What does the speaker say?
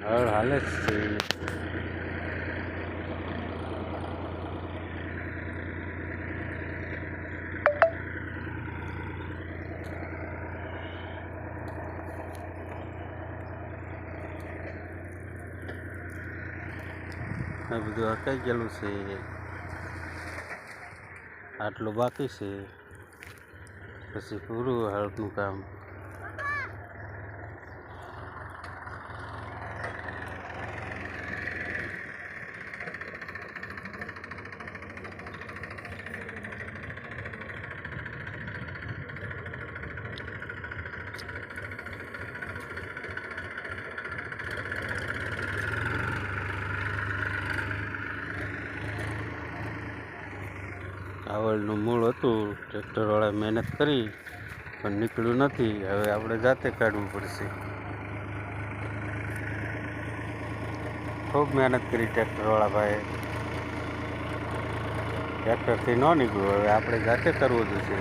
હળ હાલે જ છે. આ બધું અટકાઈ ગયેલું છે, આટલું બાકી છે, પછી પૂરું હળનું કામ. આવડનું મૂળ હતું, ટ્રેક્ટરવાળા મહેનત કરી પણ નીકળ્યું નથી. હવે આપણે જાતે કાઢવું પડશે. ખૂબ મહેનત કરી ટ્રેક્ટરવાળા ભાઈએ, ટ્રેક્ટરથી ન નીકળ્યું. હવે આપણે જાતે કરવું જોઈશે.